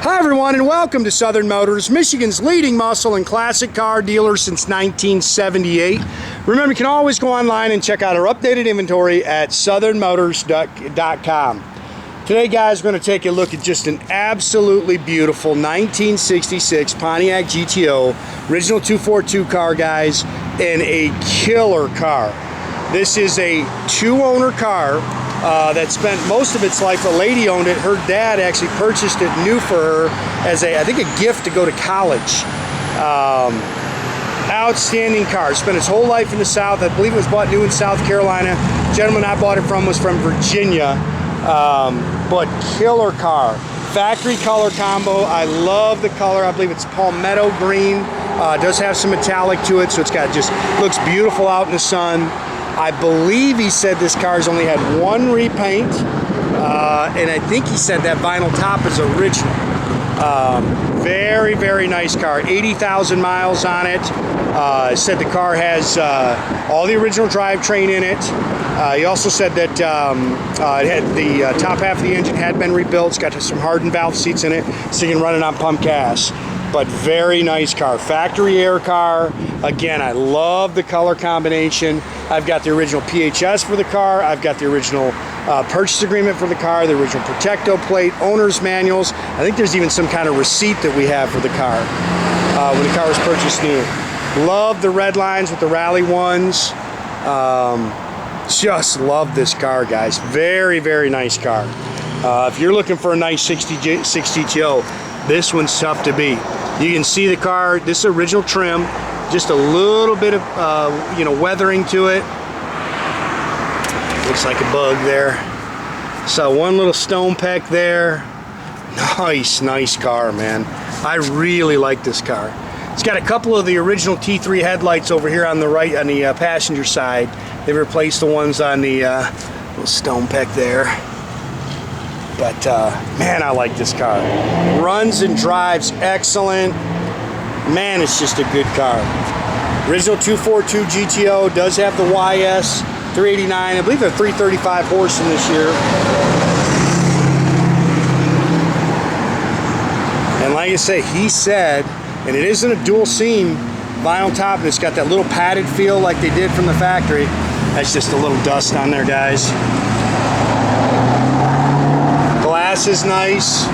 Hi everyone, and welcome to Southern Motors, Michigan's leading muscle and classic car dealer since 1978. Remember, you can always go online and check out our updated inventory at southernmotors.com. Today, guys, we're going to take a look at just an absolutely beautiful 1966 Pontiac GTO, original 242 car, guys, and a killer car. This is a two-owner car that spent most of its life. A lady owned it. Her dad actually purchased it new for her as I think a gift to go to college. Outstanding car. Spent its whole life in the South. I believe it was bought new in South Carolina. The gentleman I bought it from was from Virginia. But killer car. Factory color combo. I love the color. I believe it's Palmetto green. Does have some metallic to it, so it's got just looks beautiful out in the sun. I believe he said this car's only had one repaint, and I think he said that vinyl top is original. Very, very nice car. 80,000 miles on it. Said the car has all the original drivetrain in it. He also said that it had the top half of the engine had been rebuilt. It's got some hardened valve seats in it, so you can run it on pump gas. But very nice car. Factory air car. Again, I love the color combination. I've got the original PHS for the car. I've got the original purchase agreement for the car, the original Protecto plate, owner's manuals. I think there's even some kind of receipt that we have for the car when the car was purchased new. Love the red lines with the rally ones. Just love this car, guys. Very, very nice car. If you're looking for a nice 60 GTO, this one's tough to beat. You can see the car, this is original trim, just a little bit of weathering to it. Looks like a bug there. So one little stone peck there. Nice car, man. I really like this car. It's got a couple of the original T3 headlights over here on the right, on the passenger side. They replaced the ones on the little stone peck there. But man, I like this car. Runs and drives excellent. Man, it's just a good car. Original 242 GTO, does have the YS 389. I believe they're 335 horse in this year. And like I say, he said, and it isn't a dual seam vinyl top, and it's got that little padded feel like they did from the factory. That's just a little dust on there, guys. Glass is nice.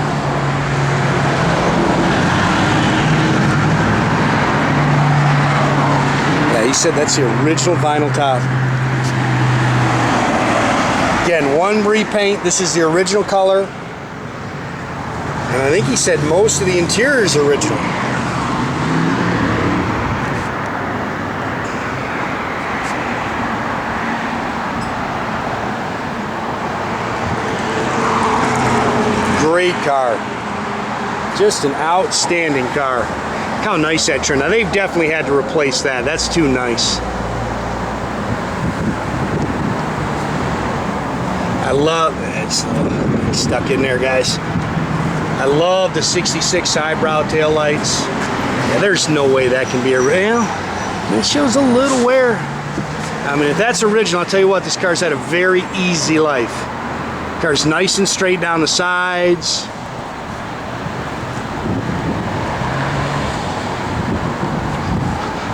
Yeah, he said that's the original vinyl top. Again, one repaint. This is the original color. And I think he said most of the interior is original. Great car. Just an outstanding car. Look how nice that trim. Now they've definitely had to replace that. That's too nice. I love it's stuck in there, guys. I love the 66 eyebrow tail lights. Yeah, there's no way that can be a real. It shows a little wear. I mean, if that's original, I'll tell you what, this car's had a very easy life. Car's nice and straight down the sides.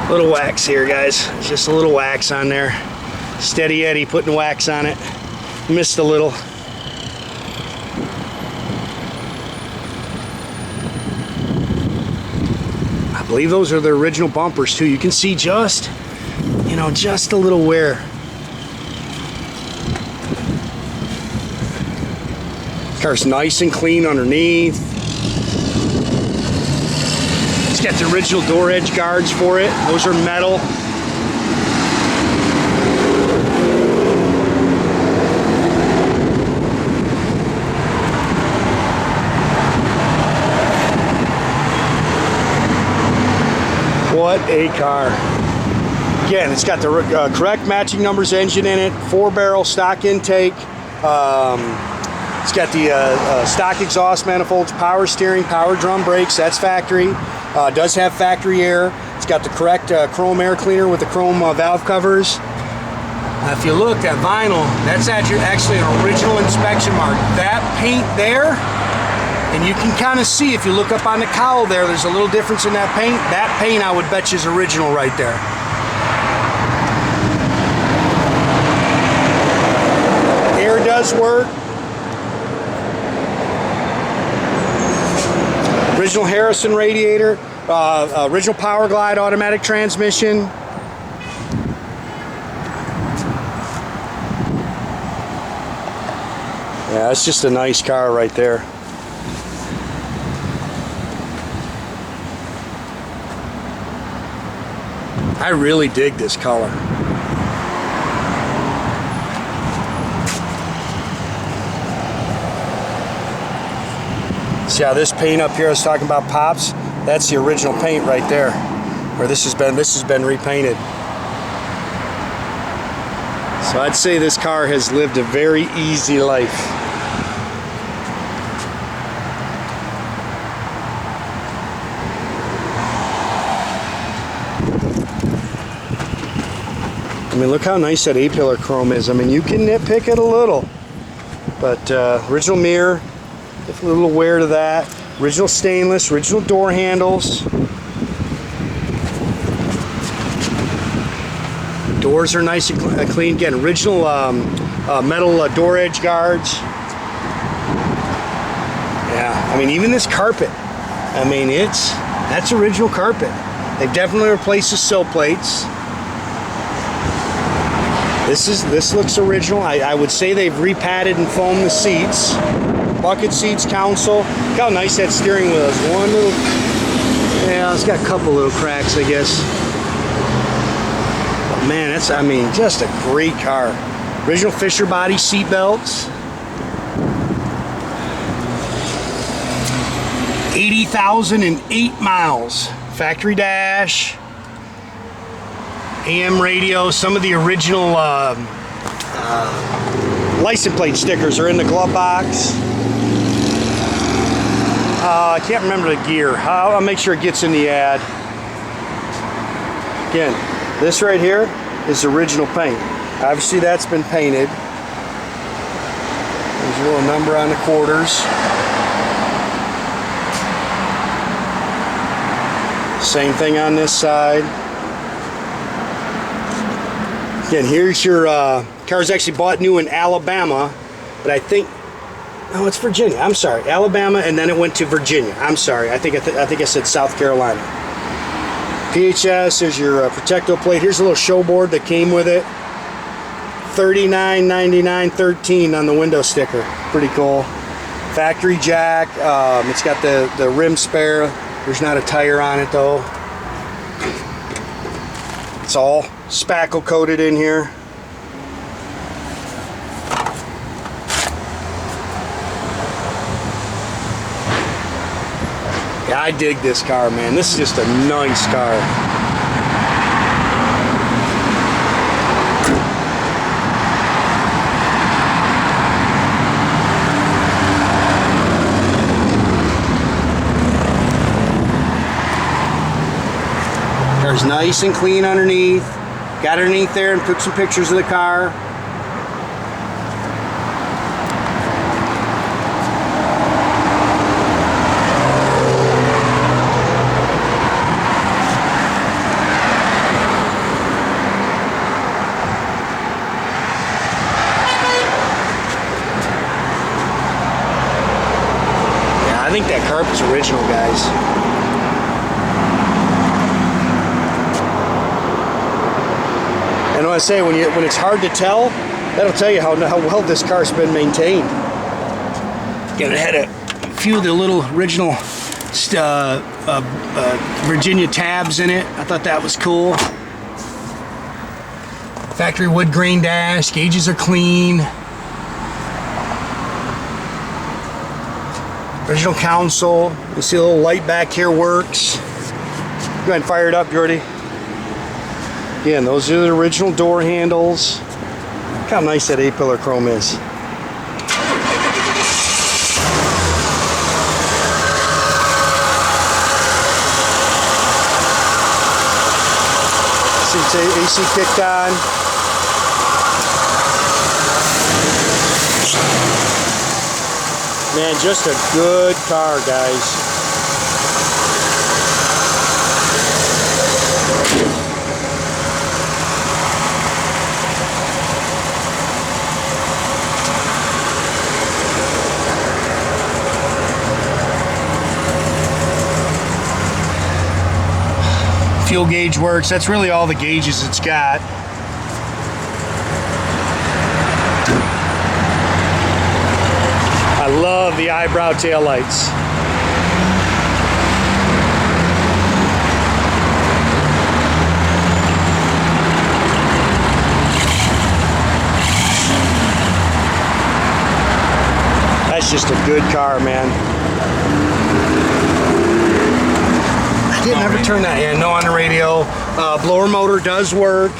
Little wax here, guys. Just a little wax on there. Steady Eddie putting wax on it. Missed a little. I believe those are the original bumpers too. You can see just a little wear. Car's nice and clean underneath. It's got the original door edge guards for it. Those are metal. What a car. Again, it's got the correct matching numbers engine in it, 4-barrel stock intake. It's got the stock exhaust manifolds, power steering, power drum brakes. That's factory. Does have factory air. It's got the correct chrome air cleaner with the chrome valve covers. If you look at vinyl, that's actually an original inspection mark. That paint there And you can kind of see, if you look up on the cowl there, there's a little difference in that paint. That paint, I would bet you, is original right there. Air does work. Original Harrison radiator, original Power Glide automatic transmission. Yeah, that's just a nice car right there. I really dig this color. See how this paint up here I was talking about pops? That's the original paint right there. Where this has been repainted. So I'd say this car has lived a very easy life. I mean, look how nice that A-pillar chrome is. I mean, you can nitpick it a little, but original mirror, a little wear to that. Original stainless, original door handles. Doors are nice and clean. Again, original metal door edge guards. Yeah, I mean, even this carpet. I mean, that's original carpet. They've definitely replaced the sill plates. This looks original. I would say they've repadded and foamed the seats. Bucket seats, console. Look how nice that steering wheel is. One little, yeah, it's got a couple little cracks, I guess. But man, that's, I mean, just a great car. Original Fisher body seat belts. 80,008 miles. Factory dash. AM radio. Some of the original license plate stickers are in the glove box. I can't remember the gear. I'll make sure it gets in the ad. Again, this right here is original paint. Obviously that's been painted. There's a little number on the quarters. Same thing on this side. Again, here's your car's actually bought new in Alabama, but I think, no, it's Virginia. I'm sorry, Alabama, and then it went to Virginia. I'm sorry. I think I said South Carolina. PHS. There's your protecto plate. Here's a little show board that came with it. $39.99.13 on the window sticker. Pretty cool. Factory jack. It's got the rim spare. There's not a tire on it though. It's all spackle coated in here. Yeah, I dig this car, man. This is just a nice car. Car's nice and clean underneath. Got underneath there and took some pictures of the car. Yeah, I think that carpet's original, guys. And I say, when it's hard to tell, that'll tell you how well this car's been maintained. Again, it had a few of the little original Virginia tabs in it. I thought that was cool. Factory wood grain dash. Gauges are clean. Original console. You see a little light back here works. Go ahead and fire it up, Jordy. Again, those are the original door handles. Look how nice that A-pillar chrome is. See AC kicked on. Man, just a good car, guys. Fuel gauge works. That's really all the gauges it's got. I love the eyebrow taillights. That's just a good car, man. I didn't ever turn that in. No, on the radio. Blower motor does work.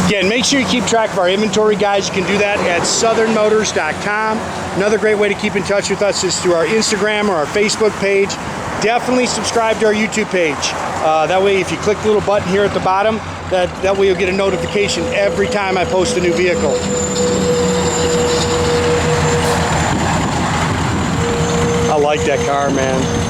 Again, make sure you keep track of our inventory, guys. You can do that at southernmotors.com. Another great way to keep in touch with us is through our Instagram or our Facebook page. Definitely subscribe to our YouTube page. That way, if you click the little button here at the bottom, that way you'll get a notification every time I post a new vehicle. I like that car, man.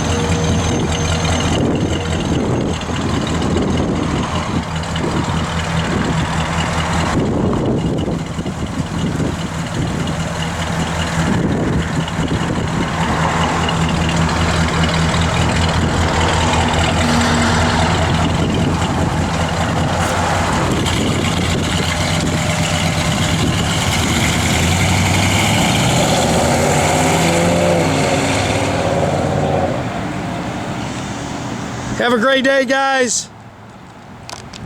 Have a great day, guys.